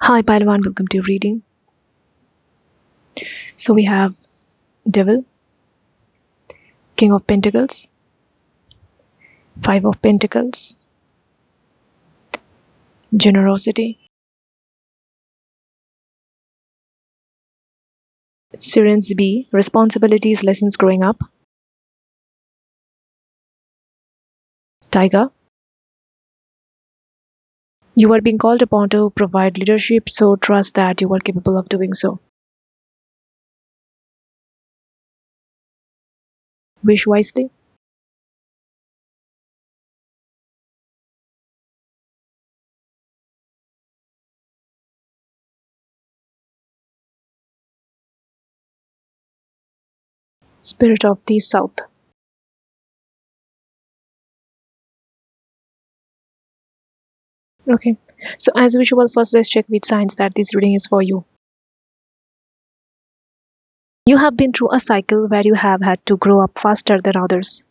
Hi Palawan, welcome to reading. So we have Devil, King of Pentacles, Five of Pentacles, Generosity, Sirens B, Responsibilities, Lessons Growing Up, Tiger. You are being called upon to provide leadership, so trust that you are capable of doing so. Wish wisely. Spirit of the South. Okay, so as usual, first let's check which signs that this reading is for you. You have been through a cycle where you have had to grow up faster than others.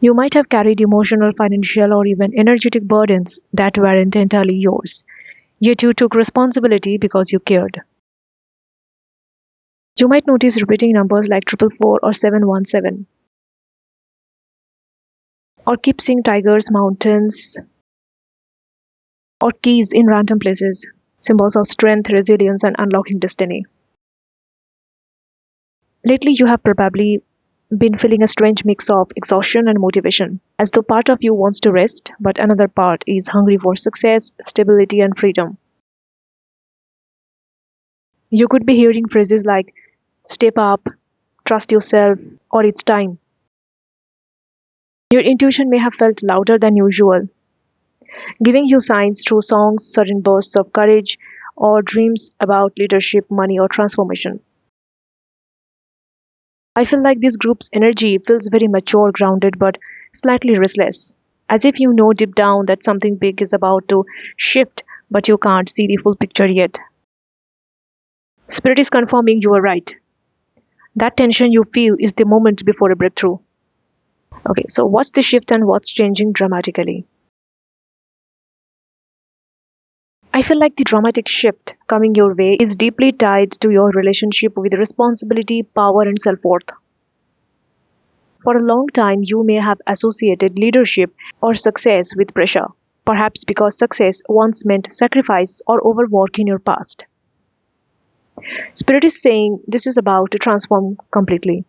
You might have carried emotional, financial, or even energetic burdens that weren't entirely yours, yet you took responsibility because you cared. You might notice repeating numbers like 444 or 717, or keep seeing tigers, mountains, or keys in random places, symbols of strength, resilience, and unlocking destiny. Lately, you have probably been feeling a strange mix of exhaustion and motivation, as though part of you wants to rest, but another part is hungry for success, stability, and freedom. You could be hearing phrases like step up, trust yourself, or it's time. Your intuition may have felt louder than usual, giving you signs through songs, sudden bursts of courage, or dreams about leadership, money, or transformation. I feel like this group's energy feels very mature, grounded, but slightly restless, as if you know deep down that something big is about to shift, but you can't see the full picture yet. Spirit is confirming you are right. That tension you feel is the moment before a breakthrough. Okay, so what's the shift and what's changing dramatically? I feel like the dramatic shift coming your way is deeply tied to your relationship with responsibility, power, and self worth. For a long time, you may have associated leadership or success with pressure, perhaps because success once meant sacrifice or overwork in your past. Spirit is saying this is about to transform completely.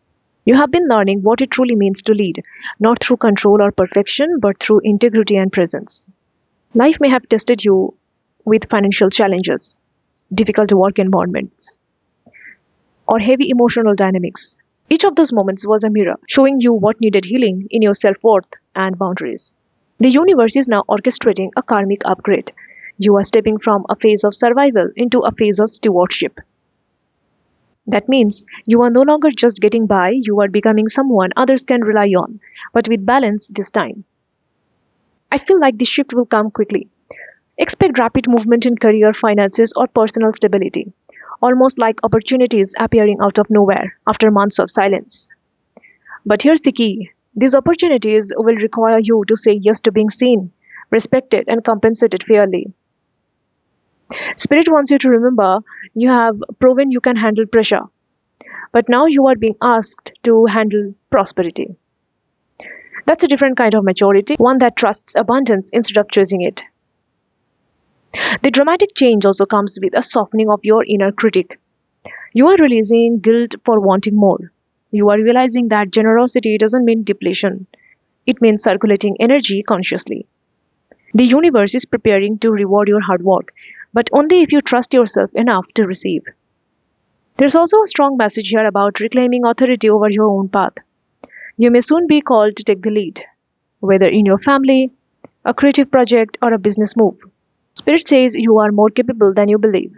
You have been learning what it truly means to lead, not through control or perfection, but through integrity and presence. Life may have tested you with financial challenges, difficult work environments, or heavy emotional dynamics. Each of those moments was a mirror, showing you what needed healing in your self worth and boundaries. The universe is now orchestrating a karmic upgrade. You are stepping from a phase of survival into a phase of stewardship. That means you are no longer just getting by, you are becoming someone others can rely on, but with balance this time. I feel like this shift will come quickly. Expect rapid movement in career, finances, or personal stability, almost like opportunities appearing out of nowhere after months of silence. But here's the key: these opportunities will require you to say yes to being seen, respected, and compensated fairly. Spirit wants you to remember you have proven you can handle pressure, but now you are being asked to handle prosperity. That's a different kind of maturity, one that trusts abundance instead of chasing it. The dramatic change also comes with a softening of your inner critic. You are releasing guilt for wanting more. You are realizing that generosity doesn't mean depletion, it means circulating energy consciously. The universe is preparing to reward your hard work, but only if you trust yourself enough to receive. There's also a strong message here about reclaiming authority over your own path. You may soon be called to take the lead, whether in your family, a creative project, or a business move. Spirit says you are more capable than you believe.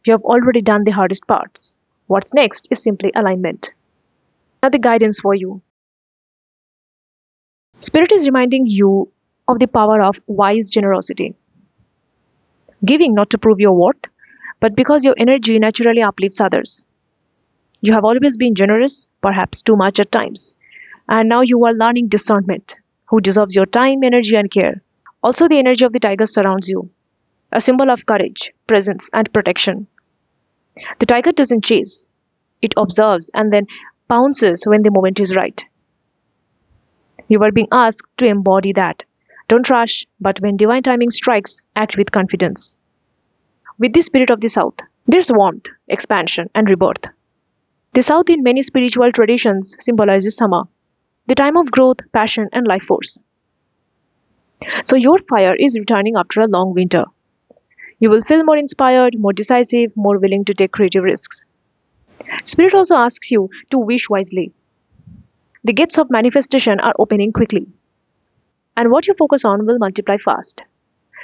You have already done the hardest parts. What's next is simply alignment. Now, the guidance for you. Spirit is reminding you of the power of wise generosity. Giving not to prove your worth, but because your energy naturally uplifts others. You have always been generous, perhaps too much at times, and now you are learning discernment. Who deserves your time, energy, and care? Also, the energy of the tiger surrounds you, a symbol of courage, presence, and protection. The tiger doesn't chase, it observes and then pounces when the moment is right. You are being asked to embody that. Don't rush, but when divine timing strikes, act with confidence. With the spirit of the South, there's warmth, expansion, and rebirth. The South, in many spiritual traditions, symbolizes summer, the time of growth, passion, and life force. So, your fire is returning after a long winter. You will feel more inspired, more decisive, more willing to take creative risks. Spirit also asks you to wish wisely. The gates of manifestation are opening quickly, and what you focus on will multiply fast.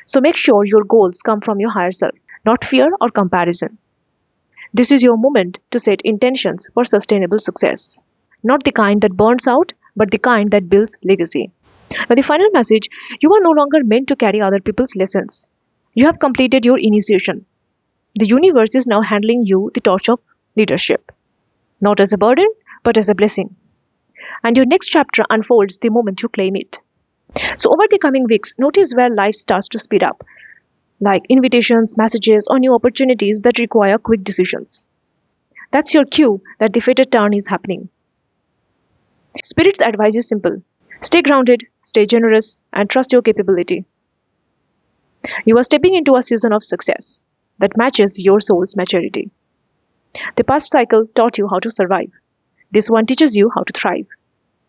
So, make sure your goals come from your higher self, not fear or comparison. This is your moment to set intentions for sustainable success. Not the kind that burns out, but the kind that builds legacy. Now, the final message: you are no longer meant to carry other people's lessons. You have completed your initiation. The universe is now handling you the torch of leadership, not as a burden, but as a blessing. And your next chapter unfolds the moment you claim it. So, over the coming weeks, notice where life starts to speed up, like invitations, messages, or new opportunities that require quick decisions. That's your cue that the fated turn is happening. Spirit's advice is simple: stay grounded, stay generous, and trust your capability. You are stepping into a season of success that matches your soul's maturity. The past cycle taught you how to survive. This one teaches you how to thrive.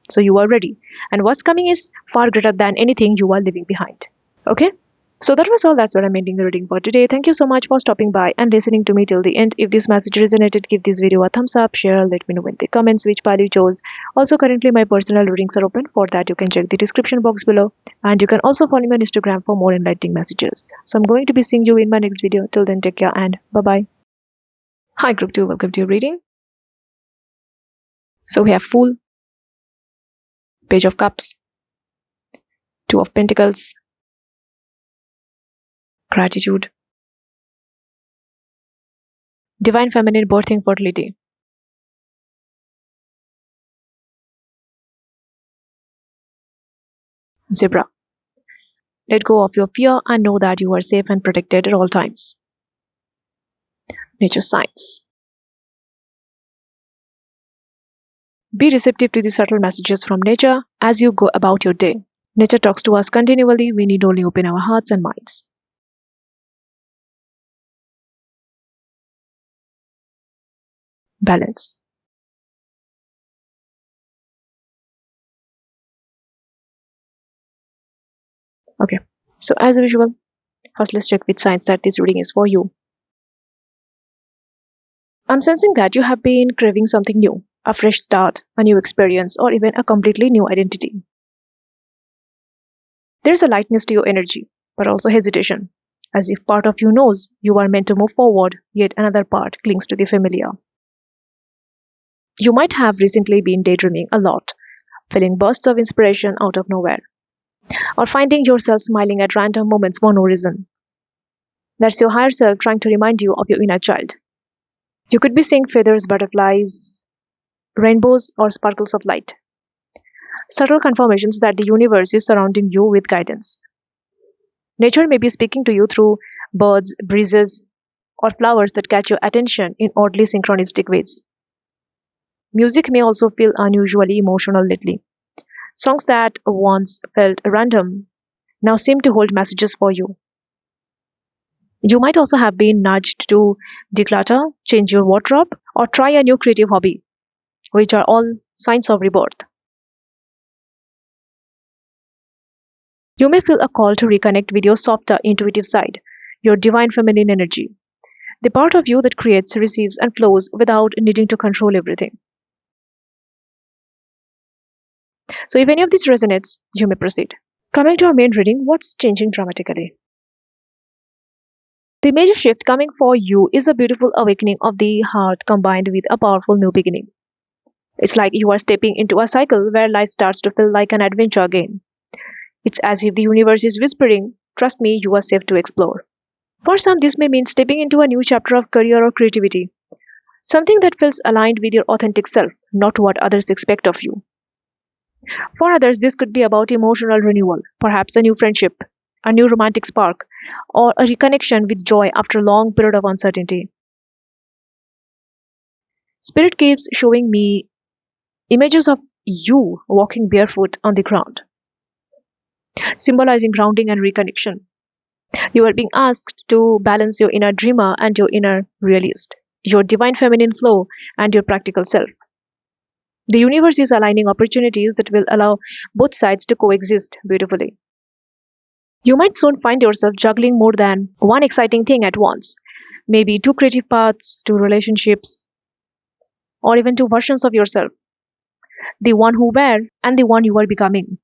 So you are ready, and what's coming is far greater than anything you are leaving behind. Okay? So that was all. That's what I'm ending the reading for today. Thank you so much for stopping by and listening to me till the end. If this message resonated, give this video a thumbs up, share, let me know in the comments which pile you chose. Also, currently my personal readings are open. For that, you can check the description box below. And you can also follow me on Instagram for more enlightening messages. So I'm going to be seeing you in my next video. Till then, take care and bye-bye. Hi Group 2, welcome to your reading. So we have Fool, Page of Cups, Two of Pentacles, Gratitude, Divine Feminine birthing fertility, Zebra. Let go of your fear and know that you are safe and protected at all times. Nature signs. Be receptive to the subtle messages from nature as you go about your day. Nature talks to us continually, we need only open our hearts and minds. Balance. Okay, so as usual, first let's check which signs that this reading is for you. I'm sensing that you have been craving something new, a fresh start, a new experience, or even a completely new identity. There's a lightness to your energy, but also hesitation, as if part of you knows you are meant to move forward, yet another part clings to the familiar. You might have recently been daydreaming a lot, feeling bursts of inspiration out of nowhere, or finding yourself smiling at random moments for no reason. That's your higher self trying to remind you of your inner child. You could be seeing feathers, butterflies, rainbows, or sparkles of light. Subtle confirmations that the universe is surrounding you with guidance. Nature may be speaking to you through birds, breezes, or flowers that catch your attention in oddly synchronistic ways. Music may also feel unusually emotional lately. Songs that once felt random now seem to hold messages for you. You might also have been nudged to declutter, change your wardrobe, or try a new creative hobby, which are all signs of rebirth. You may feel a call to reconnect with your softer, intuitive side, your divine feminine energy, the part of you that creates, receives, and flows without needing to control everything. So, if any of this resonates, you may proceed. Coming to our main reading, what's changing dramatically? The major shift coming for you is a beautiful awakening of the heart combined with a powerful new beginning. It's like you are stepping into a cycle where life starts to feel like an adventure again. It's as if the universe is whispering, "Trust me, you are safe to explore." For some, this may mean stepping into a new chapter of career or creativity, something that feels aligned with your authentic self, not what others expect of you. For others, this could be about emotional renewal, perhaps a new friendship, a new romantic spark, or a reconnection with joy after a long period of uncertainty. Spirit keeps showing me images of you walking barefoot on the ground, symbolizing grounding and reconnection. You are being asked to balance your inner dreamer and your inner realist, your divine feminine flow and your practical self. The universe is aligning opportunities that will allow both sides to coexist beautifully. You might soon find yourself juggling more than one exciting thing at once. Maybe two creative paths, two relationships, or even two versions of yourself, the one who were and the one you are becoming.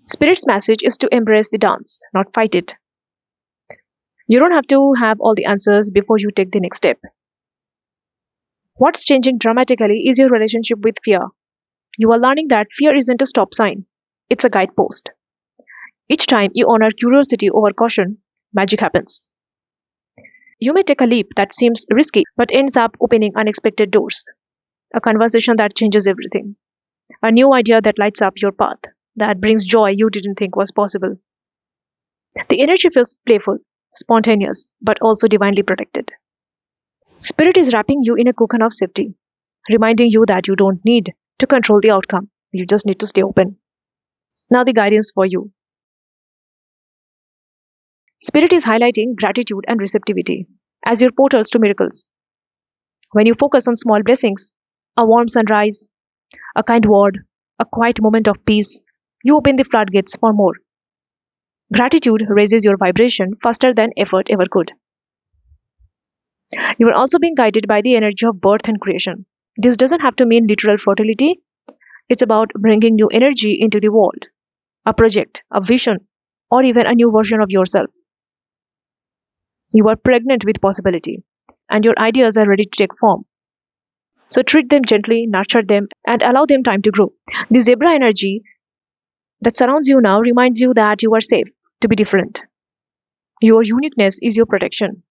Spirit's message is to embrace the dance, not fight it. You don't have to have all the answers before you take the next step. What's changing dramatically is your relationship with fear. You are learning that fear isn't a stop sign, it's a guidepost. Each time you honor curiosity over caution, magic happens. You may take a leap that seems risky but ends up opening unexpected doors. A conversation that changes everything. A new idea that lights up your path, that brings joy you didn't think was possible. The energy feels playful, spontaneous, but also divinely protected. Spirit is wrapping you in a cocoon of safety, reminding you that you don't need to control the outcome. You just need to stay open. Now, the guidance for you. Spirit is highlighting gratitude and receptivity as your portals to miracles. When you focus on small blessings, a warm sunrise, a kind word, a quiet moment of peace, you open the floodgates for more. Gratitude raises your vibration faster than effort ever could. You are also being guided by the energy of birth and creation. This doesn't have to mean literal fertility, it's about bringing new energy into the world, a project, a vision, or even a new version of yourself. You are pregnant with possibility, and your ideas are ready to take form. So treat them gently, nurture them, and allow them time to grow. The zebra energy that surrounds you now reminds you that you are safe to be different. Your uniqueness is your protection.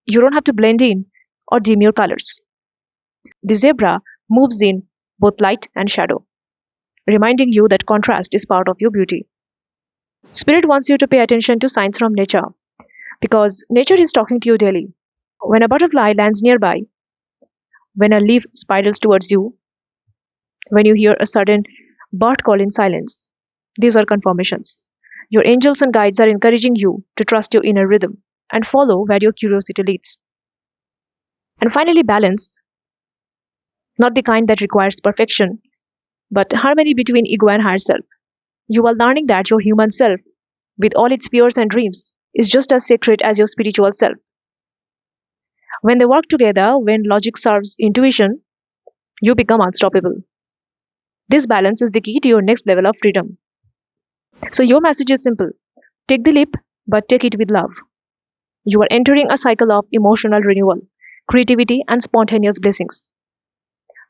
You don't have to blend in or dim your colors. The zebra moves in both light and shadow, reminding you that contrast is part of your beauty. Spirit wants you to pay attention to signs from nature because nature is talking to you daily. When a butterfly lands nearby, when a leaf spirals towards you, when you hear a sudden bird call in silence, these are confirmations. Your angels and guides are encouraging you to trust your inner rhythm and follow where your curiosity leads. And finally, balance, not the kind that requires perfection, but harmony between ego and higher self. You are learning that your human self, with all its fears and dreams, is just as sacred as your spiritual self. When they work together, when logic serves intuition, you become unstoppable. This balance is the key to your next level of freedom. So, your message is simple: take the leap, but take it with love. You are entering a cycle of emotional renewal, creativity, and spontaneous blessings.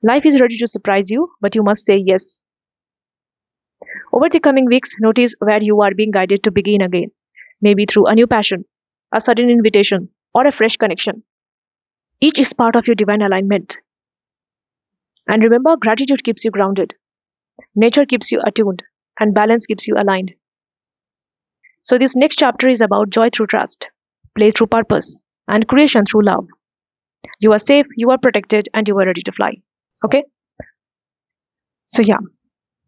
Life is ready to surprise you, but you must say yes. Over the coming weeks, notice where you are being guided to begin again, maybe through a new passion, a sudden invitation, or a fresh connection. Each is part of your divine alignment. And remember, gratitude keeps you grounded, nature keeps you attuned, and balance keeps you aligned. So, this next chapter is about joy through trust, play through purpose, and creation through love. You are safe, you are protected, and you are ready to fly. Okay? So, yeah,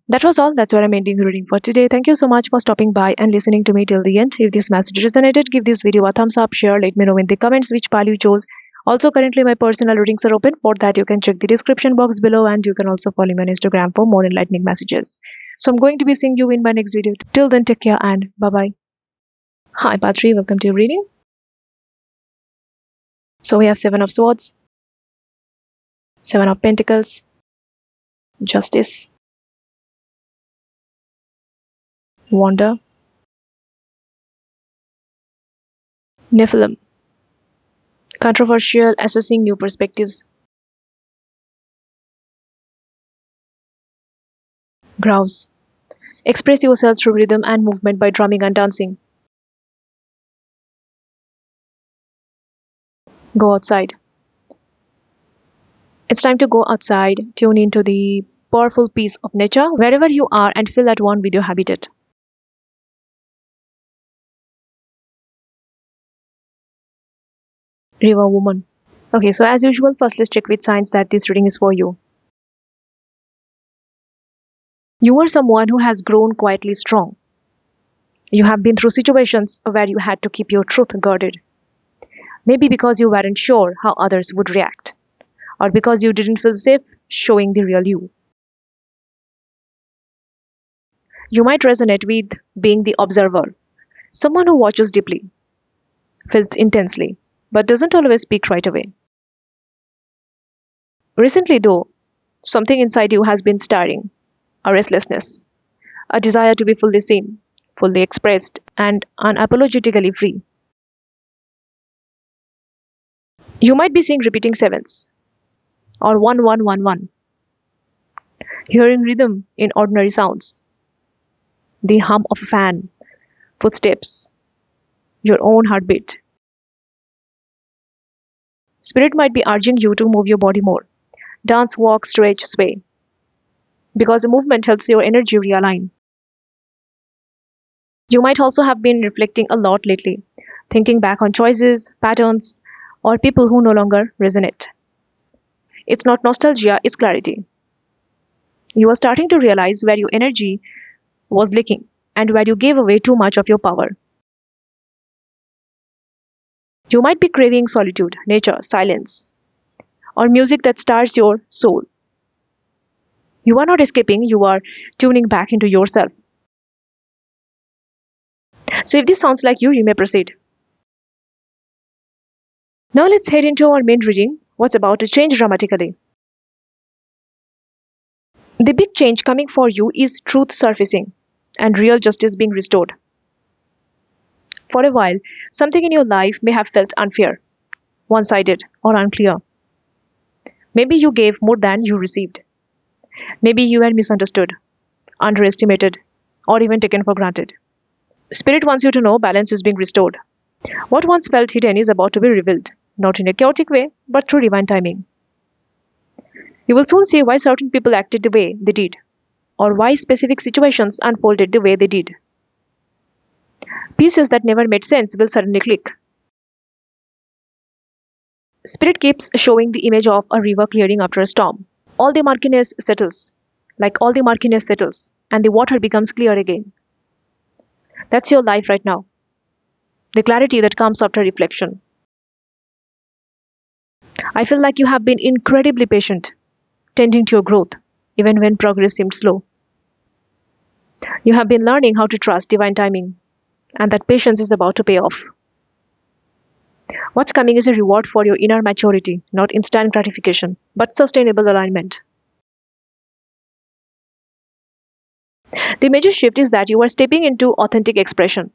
that was all. That's where I'm ending the reading for today. Thank you so much for stopping by and listening to me till the end. If this message resonated, give this video a thumbs up, share, let me know in the comments which pile you chose. Also, currently my personal readings are open. For that, you can check the description box below, and you can also follow me on Instagram for more enlightening messages. So I'm going to be seeing you in my next video. Till then, take care and bye-bye. Hi, Patri. Welcome to your reading. So we have Seven of Swords, Seven of Pentacles, Justice, Wonder, Nephilim, controversial, assessing new perspectives, Grouse, express yourself through rhythm and movement by drumming and dancing. Go outside. It's time to go outside, tune into the powerful peace of nature wherever you are and feel at one with your habitat. River Woman. Okay, so as usual, first let's check which signs that this reading is for you. You are someone who has grown quietly strong. You have been through situations where you had to keep your truth guarded. Maybe because you weren't sure how others would react, or because you didn't feel safe showing the real you. You might resonate with being the observer, someone who watches deeply, feels intensely, but doesn't always speak right away. Recently, though, something inside you has been stirring, a restlessness, a desire to be fully seen, fully expressed, and unapologetically free. You might be seeing repeating sevens or 1111, hearing rhythm in ordinary sounds, the hum of a fan, footsteps, your own heartbeat. Spirit might be urging you to move your body more. Dance, walk, stretch, sway. Because the movement helps your energy realign. You might also have been reflecting a lot lately, thinking back on choices, patterns, or people who no longer resonate. It's not nostalgia, it's clarity. You are starting to realize where your energy was leaking and where you gave away too much of your power. You might be craving solitude, nature, silence, or music that stirs your soul. You are not escaping, you are tuning back into yourself. So if this sounds like you may proceed. Now let's head into our main reading, what's about to change dramatically. The big change coming for you is truth surfacing and real justice being restored. For a while, something in your life may have felt unfair, one sided, or unclear. Maybe you gave more than you received. Maybe you were misunderstood, underestimated, or even taken for granted. Spirit wants you to know balance is being restored. What once felt hidden is about to be revealed, not in a chaotic way, but through divine timing. You will soon see why certain people acted the way they did, or why specific situations unfolded the way they did. Pieces that never made sense will suddenly click. Spirit keeps showing the image of a river clearing after a storm. All the murkiness settles, all the murkiness settles, and the water becomes clear again. That's your life right now. The clarity that comes after reflection. I feel like you have been incredibly patient, tending to your growth, even when progress seemed slow. You have been learning how to trust divine timing, and that patience is about to pay off. What's coming is a reward for your inner maturity, not instant gratification, but sustainable alignment. The major shift is that you are stepping into authentic expression,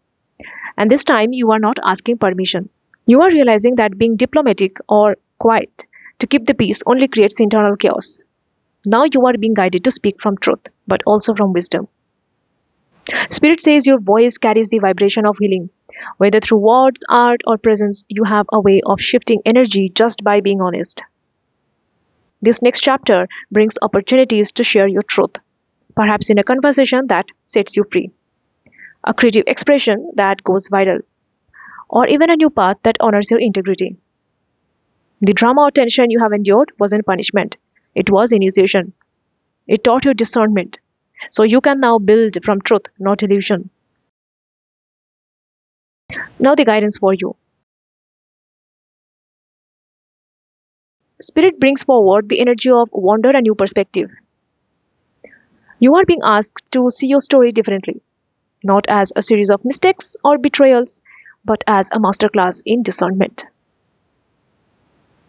and this time you are not asking permission. You are realizing that being diplomatic or quiet to keep the peace only creates internal chaos. Now you are being guided to speak from truth, but also from wisdom. Spirit says your voice carries the vibration of healing. Whether through words, art, or presence, you have a way of shifting energy just by being honest. This next chapter brings opportunities to share your truth, perhaps in a conversation that sets you free, a creative expression that goes viral, or even a new path that honors your integrity. The drama or tension you have endured wasn't punishment, it was initiation. It taught you discernment. So you can now build from truth, not illusion. Now, the guidance for you. Spirit brings forward the energy of wonder and new perspective. You are being asked to see your story differently, not as a series of mistakes or betrayals, but as a masterclass in discernment.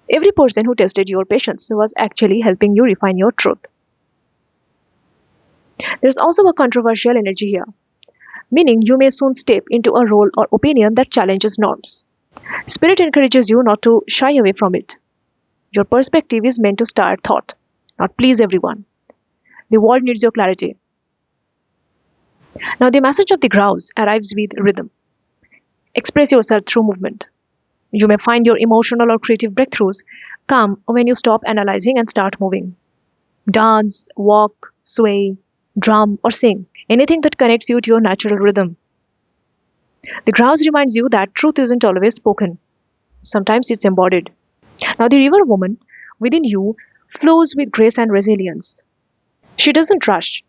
Every person who tested your patience was actually helping you refine your truth. There's also a controversial energy here, meaning you may soon step into a role or opinion that challenges norms. Spirit encourages you not to shy away from it. Your perspective is meant to stir thought, not please everyone. The world needs your clarity. Now, the message of the grouse arrives with rhythm. Express yourself through movement. You may find your emotional or creative breakthroughs come when you stop analyzing and start moving. Dance, walk, sway, drum, or sing. Anything that connects you to your natural rhythm. The grouse reminds you that truth isn't always spoken. Sometimes it's embodied. Now, the river woman within you flows with grace and resilience. She doesn't rush.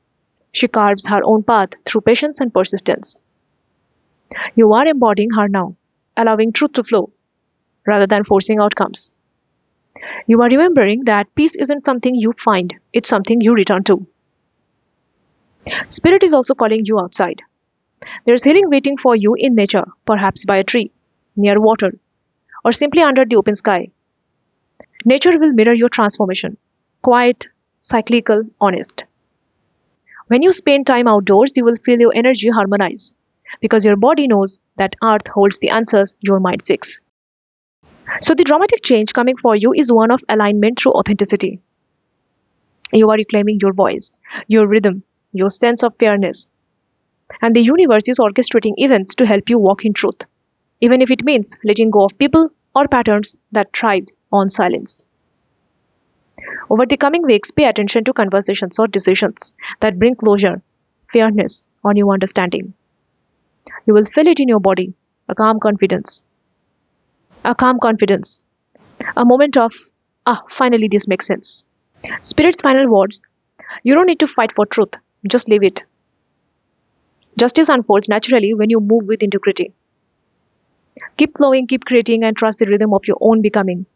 She carves her own path through patience and persistence. You are embodying her now, allowing truth to flow rather than forcing outcomes. You are remembering that peace isn't something you find, it's something you return to. Spirit is also calling you outside. There's healing waiting for you in nature, perhaps by a tree, near water, or simply under the open sky. Nature will mirror your transformation, quiet, cyclical, honest. When you spend time outdoors, you will feel your energy harmonize because your body knows that earth holds the answers your mind seeks. So, the dramatic change coming for you is one of alignment through authenticity. You are reclaiming your voice, your rhythm, your sense of fairness, and the universe is orchestrating events to help you walk in truth, even if it means letting go of people or patterns that thrived on silence. Over the coming weeks, pay attention to conversations or decisions that bring closure, fairness, or new understanding. You will feel it in your body, a calm confidence. A calm confidence. A moment of, finally this makes sense. Spirit's final words: you don't need to fight for truth, just leave it. Justice unfolds naturally when you move with integrity. Keep flowing, keep creating, and trust the rhythm of your own becoming.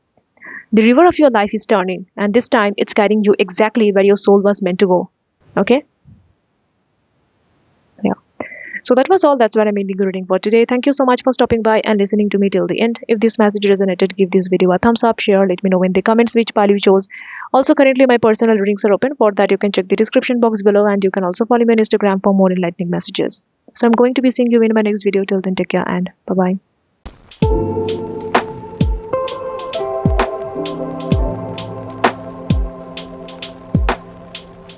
The river of your life is turning, and this time it's guiding you exactly where your soul was meant to go. Okay? Yeah. So that was all. That's where I'm ending the reading for today. Thank you so much for stopping by and listening to me till the end. If this message resonated, give this video a thumbs up, share, let me know in the comments which pile you chose. Also, currently my personal readings are open. For that, you can check the description box below, and you can also follow me on Instagram for more enlightening messages. So I'm going to be seeing you in my next video. Till then, take care and bye-bye.